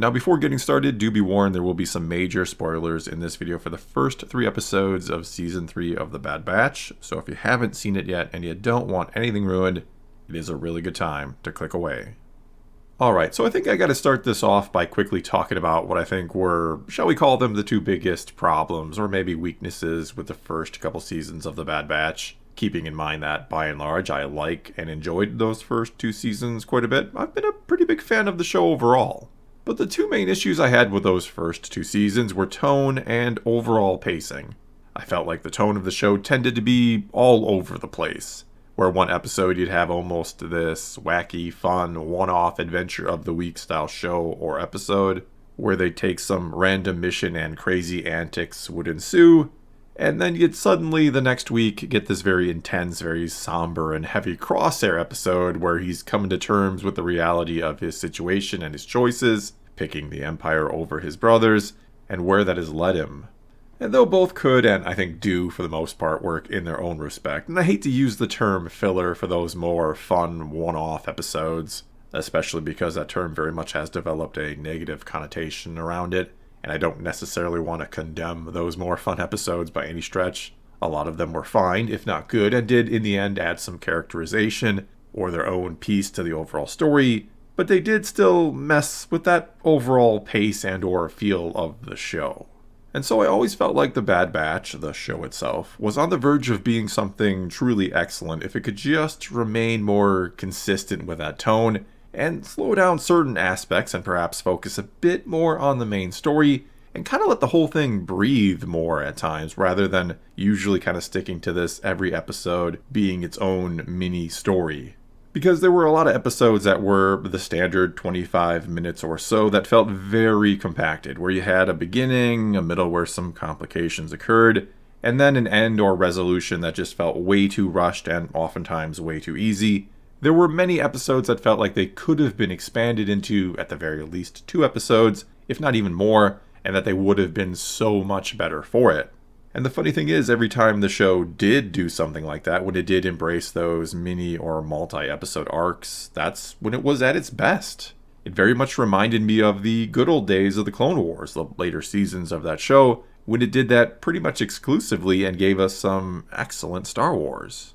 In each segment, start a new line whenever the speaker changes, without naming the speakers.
Now before getting started, do be warned there will be some major spoilers in this video for the first 3 episodes of Season 3 of The Bad Batch, so if you haven't seen it yet and you don't want anything ruined, it is a really good time to click away. Alright, so I think I gotta start this off by quickly talking about what I think were, shall we call them, the 2 biggest problems, or maybe weaknesses with the first couple seasons of The Bad Batch. Keeping in mind that, by and large, I like and enjoyed those first 2 seasons quite a bit. I've been a pretty big fan of the show overall. But the 2 main issues I had with those first 2 seasons were tone and overall pacing. I felt like the tone of the show tended to be all over the place, where one episode you'd have almost this wacky, fun, one-off adventure of the week style show or episode, where they'd take some random mission and crazy antics would ensue, and then you'd suddenly, the next week, get this very intense, very somber and heavy Crosshair episode where he's coming to terms with the reality of his situation and his choices, picking the Empire over his brothers, and where that has led him. And though both could, and I think do for the most part, work in their own respect, and I hate to use the term filler for those more fun, one-off episodes, especially because that term very much has developed a negative connotation around it, and I don't necessarily want to condemn those more fun episodes by any stretch. A lot of them were fine, if not good, and did in the end add some characterization or their own piece to the overall story, but they did still mess with that overall pace and or feel of the show. And so I always felt like The Bad Batch, the show itself, was on the verge of being something truly excellent if it could just remain more consistent with that tone and slow down certain aspects and perhaps focus a bit more on the main story and kind of let the whole thing breathe more at times rather than usually kind of sticking to this every episode being its own mini story. Because there were a lot of episodes that were the standard 25 minutes or so that felt very compacted, where you had a beginning, a middle where some complications occurred, and then an end or resolution that just felt way too rushed and oftentimes way too easy. There were many episodes that felt like they could have been expanded into, at the very least, 2 episodes, if not even more, and that they would have been so much better for it. And the funny thing is, every time the show did do something like that, when it did embrace those mini or multi-episode arcs, that's when it was at its best. It very much reminded me of the good old days of the Clone Wars, the later seasons of that show, when it did that pretty much exclusively and gave us some excellent Star Wars.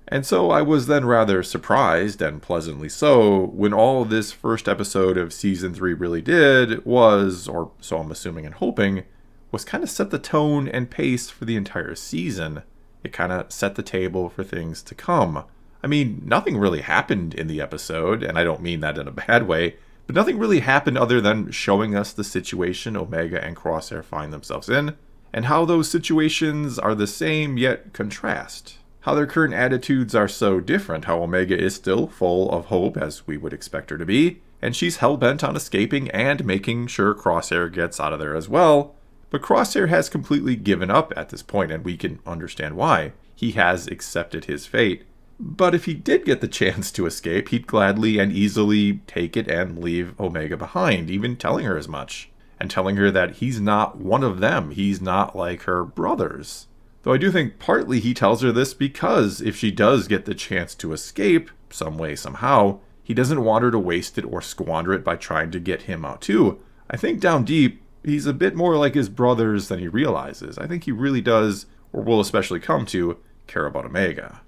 And so I was then rather surprised, and pleasantly so, when all this first episode of Season 3 really did was, or so I'm assuming and hoping, was kind of set the tone and pace for the entire season. It kind of set the table for things to come. I mean, nothing really happened in the episode, and I don't mean that in a bad way, but nothing really happened other than showing us the situation Omega and Crosshair find themselves in, and how those situations are the same yet contrast. How their current attitudes are so different, how Omega is still full of hope, as we would expect her to be, and she's hell-bent on escaping and making sure Crosshair gets out of there as well. But Crosshair has completely given up at this point, and we can understand why. He has accepted his fate. But if he did get the chance to escape, he'd gladly and easily take it and leave Omega behind, even telling her as much. And telling her that he's not one of them, he's not like her brothers. Though I do think partly he tells her this because if she does get the chance to escape, some way, somehow, he doesn't want her to waste it or squander it by trying to get him out too. I think down deep, he's a bit more like his brothers than he realizes. I think he really does, or will especially come to, care about Omega.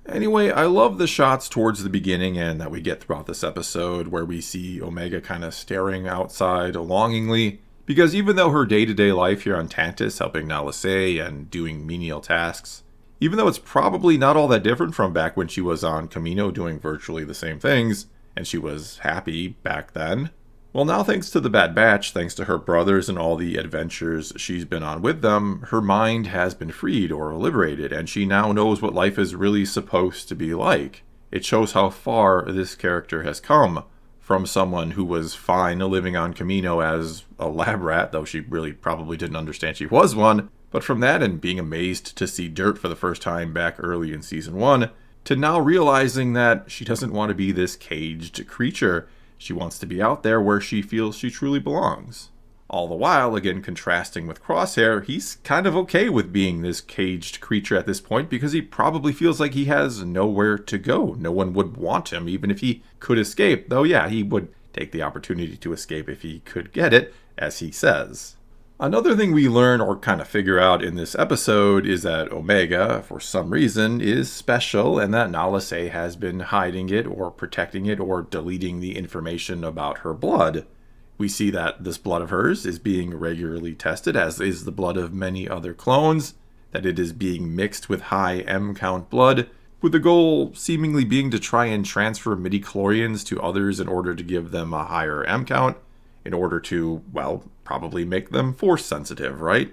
Anyway, I love the shots towards the beginning and that we get throughout this episode where we see Omega kind of staring outside longingly. Because even though her day-to-day life here on Tantus, helping Nala Se and doing menial tasks, even though it's probably not all that different from back when she was on Kamino doing virtually the same things, and she was happy back then, well now thanks to the Bad Batch, thanks to her brothers and all the adventures she's been on with them, her mind has been freed or liberated, and she now knows what life is really supposed to be like. It shows how far this character has come. From someone who was fine living on Kamino as a lab rat, though she really probably didn't understand she was one, but from that and being amazed to see dirt for the first time back early in Season 1, to now realizing that she doesn't want to be this caged creature. She wants to be out there where she feels she truly belongs. All the while, again contrasting with Crosshair, he's kind of okay with being this caged creature at this point because he probably feels like he has nowhere to go. No one would want him, even if he could escape. Though yeah, he would take the opportunity to escape if he could get it, as he says. Another thing we learn or kind of figure out in this episode is that Omega, for some reason, is special and that Nala Se has been hiding it or protecting it or deleting the information about her blood. We see that this blood of hers is being regularly tested, as is the blood of many other clones, that it is being mixed with high M count blood, with the goal seemingly being to try and transfer midi-chlorians to others in order to give them a higher M count, in order to, well, probably make them force sensitive, right?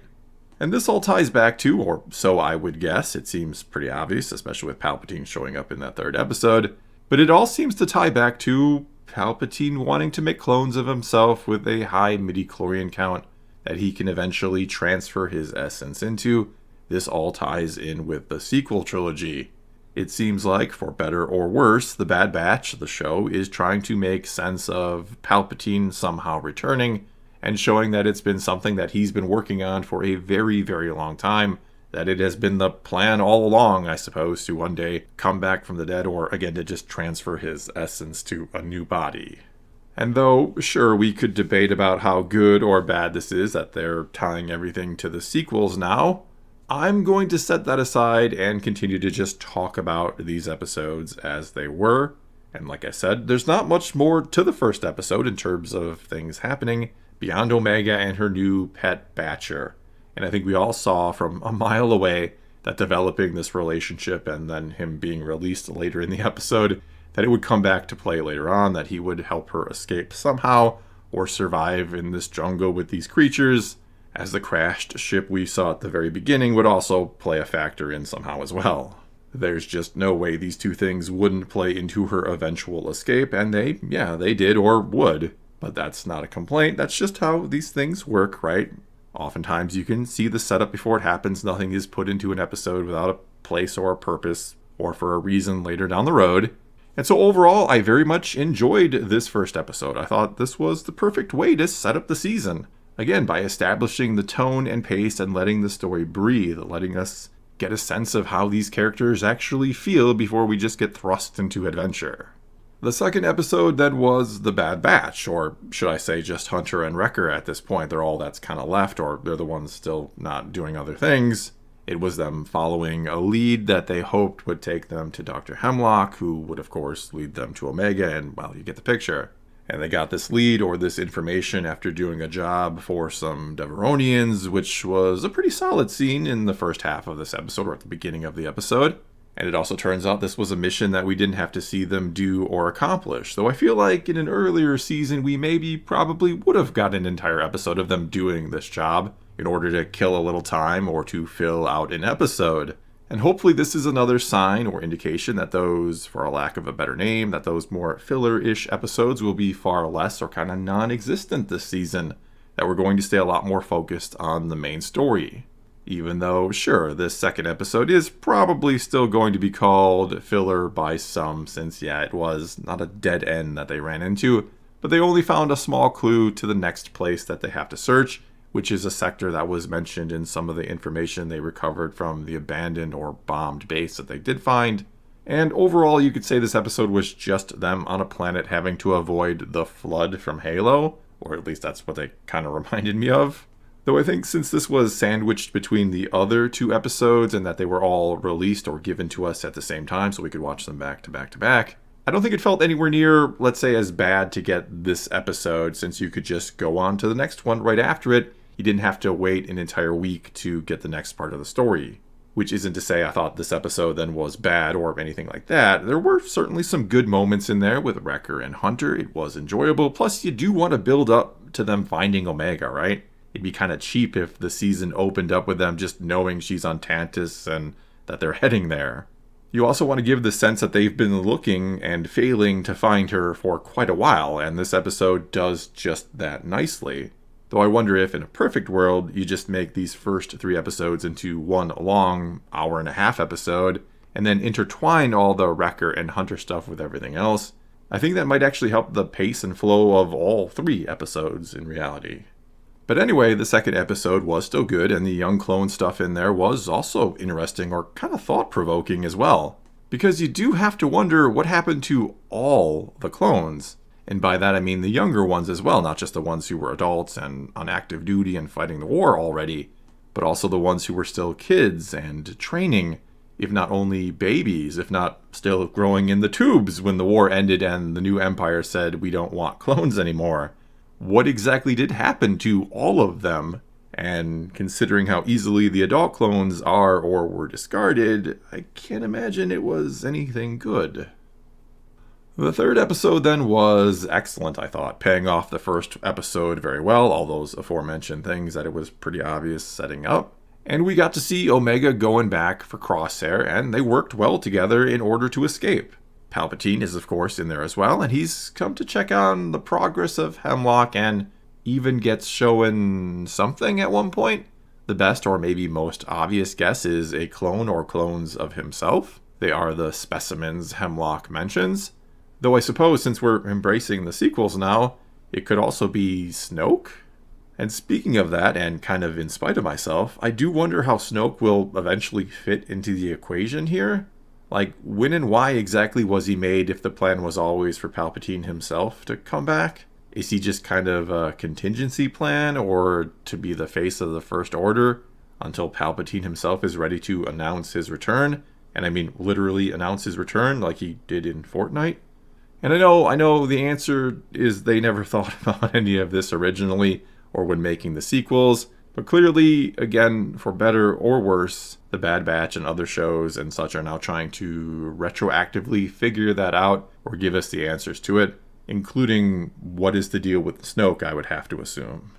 And this all ties back to, or so I would guess, it seems pretty obvious, especially with Palpatine showing up in that third episode, but it all seems to tie back to Palpatine wanting to make clones of himself with a high midi-chlorian count that he can eventually transfer his essence into. This all ties in with the sequel trilogy. It seems like, for better or worse, The Bad Batch, the show, is trying to make sense of Palpatine somehow returning and showing that it's been something that he's been working on for a very, very long time, that it has been the plan all along, I suppose, to one day come back from the dead, or again to just transfer his essence to a new body. And though, sure, we could debate about how good or bad this is that they're tying everything to the sequels now, I'm going to set that aside and continue to just talk about these episodes as they were. And like I said, there's not much more to the first episode in terms of things happening beyond Omega and her new pet Batcher. And I think we all saw from a mile away that developing this relationship and then him being released later in the episode, that it would come back to play later on, that he would help her escape somehow or survive in this jungle with these creatures, as the crashed ship we saw at the very beginning would also play a factor in somehow as well. There's just no way these two things wouldn't play into her eventual escape, and they did or would. But that's not a complaint, that's just how these things work, right? Oftentimes you can see the setup before it happens. Nothing is put into an episode without a place or a purpose, or for a reason later down the road. And so overall, I very much enjoyed this first episode. I thought this was the perfect way to set up the season. Again, by establishing the tone and pace and letting the story breathe, letting us get a sense of how these characters actually feel before we just get thrust into adventure. The second episode then was The Bad Batch, or should I say just Hunter and Wrecker at this point. They're all that's kind of left, or they're the ones still not doing other things. It was them following a lead that they hoped would take them to Dr. Hemlock, who would of course lead them to Omega, and well, you get the picture. And they got this lead or this information after doing a job for some Deveronians, which was a pretty solid scene in the first half of this episode, or at the beginning of the episode. And it also turns out this was a mission that we didn't have to see them do or accomplish. Though I feel like in an earlier season, we probably would have got an entire episode of them doing this job in order to kill a little time or to fill out an episode. And hopefully this is another sign or indication that those, for a lack of a better name, that those more filler-ish episodes will be far less or kind of non-existent this season. That we're going to stay a lot more focused on the main story. Even though, sure, this second episode is probably still going to be called filler by some, since, it was not a dead end that they ran into, but they only found a small clue to the next place that they have to search, which is a sector that was mentioned in some of the information they recovered from the abandoned or bombed base that they did find. And overall, you could say this episode was just them on a planet having to avoid the flood from Halo, or at least that's what they kind of reminded me of. Though I think since this was sandwiched between the other two episodes and that they were all released or given to us at the same time so we could watch them back to back to back, I don't think it felt anywhere near, let's say, as bad to get this episode, since you could just go on to the next one right after it. You didn't have to wait an entire week to get the next part of the story. Which isn't to say I thought this episode then was bad or anything like that. There were certainly some good moments in there with Wrecker and Hunter. It was enjoyable. Plus, you do want to build up to them finding Omega, right? It'd be kind of cheap if the season opened up with them just knowing she's on Tantus and that they're heading there. You also want to give the sense that they've been looking and failing to find her for quite a while, and this episode does just that nicely. Though I wonder if, in a perfect world, you just make these first 3 episodes into one long hour-and-a-half episode, and then intertwine all the Wrecker and Hunter stuff with everything else. I think that might actually help the pace and flow of all 3 episodes in reality. But anyway, the second episode was still good, and the young clone stuff in there was also interesting or kind of thought-provoking as well. Because you do have to wonder what happened to all the clones. And by that I mean the younger ones as well, not just the ones who were adults and on active duty and fighting the war already, but also the ones who were still kids and training, if not only babies, if not still growing in the tubes when the war ended and the new empire said we don't want clones anymore. What exactly did happen to all of them? And considering how easily the adult clones are or were discarded, I can't imagine it was anything good. The third episode then was excellent, I thought, paying off the first episode very well, all those aforementioned things that it was pretty obvious setting up. And we got to see Omega going back for Crosshair, and they worked well together in order to escape. Palpatine is of course in there as well, and he's come to check on the progress of Hemlock and even gets shown something at one point. The best or maybe most obvious guess is a clone or clones of himself. They are the specimens Hemlock mentions. Though I suppose since we're embracing the sequels now, it could also be Snoke? And speaking of that, and kind of in spite of myself, I do wonder how Snoke will eventually fit into the equation here. Like, when and why exactly was he made if the plan was always for Palpatine himself to come back? Is he just kind of a contingency plan, or to be the face of the First Order until Palpatine himself is ready to announce his return? And I mean literally announce his return like he did in Fortnite? And I know the answer is they never thought about any of this originally or when making the sequels, but clearly, again, for better or worse, the Bad Batch and other shows and such are now trying to retroactively figure that out or give us the answers to it, including what is the deal with Snoke, I would have to assume.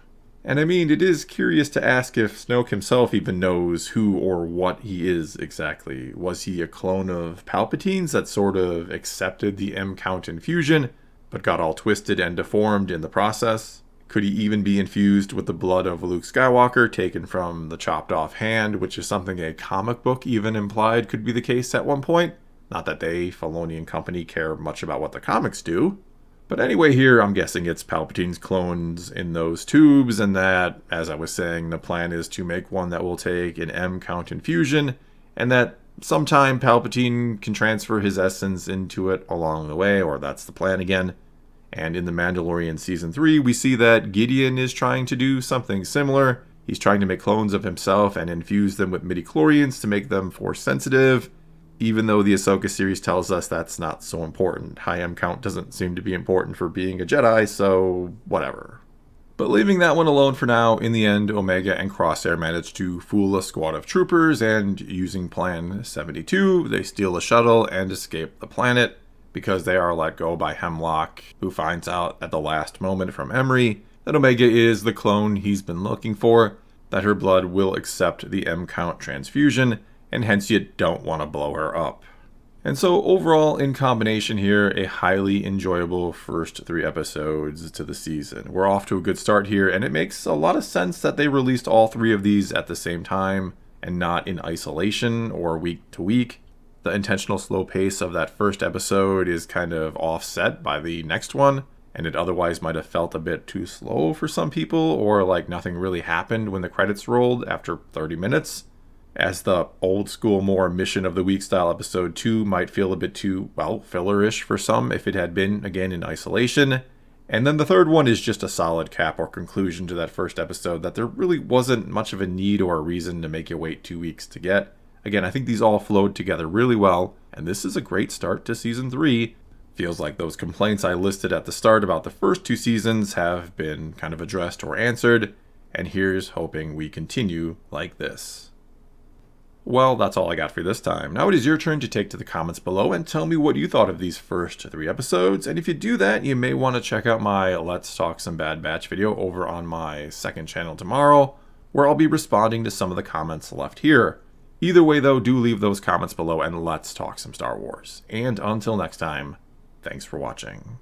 And I mean, it is curious to ask if Snoke himself even knows who or what he is exactly. Was he a clone of Palpatine's that sort of accepted the M-count infusion, but got all twisted and deformed in the process? Could he even be infused with the blood of Luke Skywalker taken from the chopped off hand, which is something a comic book even implied could be the case at one point? Not that they, Filoni and company, care much about what the comics do. But anyway, here I'm guessing it's Palpatine's clones in those tubes, and that, as I was saying, the plan is to make one that will take an M-count infusion, and that sometime Palpatine can transfer his essence into it along the way, or that's the plan again. And in The Mandalorian Season 3, we see that Gideon is trying to do something similar. He's trying to make clones of himself and infuse them with midi-chlorians to make them force sensitive, even though the Ahsoka series tells us that's not so important. High M count doesn't seem to be important for being a Jedi, so whatever. But leaving that one alone for now, in the end, Omega and Crosshair manage to fool a squad of troopers, and using Plan 72, they steal a shuttle and escape the planet, because they are let go by Hemlock, who finds out at the last moment from Emery that Omega is the clone he's been looking for, that her blood will accept the M-count transfusion, and hence you don't want to blow her up. And so overall, in combination here, a highly enjoyable first 3 episodes to the season. We're off to a good start here, and it makes a lot of sense that they released all 3 of these at the same time, and not in isolation or week to week. The intentional slow pace of that first episode is kind of offset by the next one, and it otherwise might have felt a bit too slow for some people, or like nothing really happened when the credits rolled after 30 minutes. As the old school, more mission of the week style episode 2 might feel a bit too, well, fillerish for some if it had been, again, in isolation. And then the third one is just a solid cap or conclusion to that first episode that there really wasn't much of a need or a reason to make you wait 2 weeks to get. Again, I think these all flowed together really well, and this is a great start to Season 3. Feels like those complaints I listed at the start about the first 2 seasons have been kind of addressed or answered, and here's hoping we continue like this. Well, that's all I got for this time. Now it is your turn to take to the comments below and tell me what you thought of these first 3 episodes, and if you do that, you may want to check out my Let's Talk Some Bad Batch video over on my second channel tomorrow, where I'll be responding to some of the comments left here. Either way though, do leave those comments below and let's talk some Star Wars. And until next time, thanks for watching.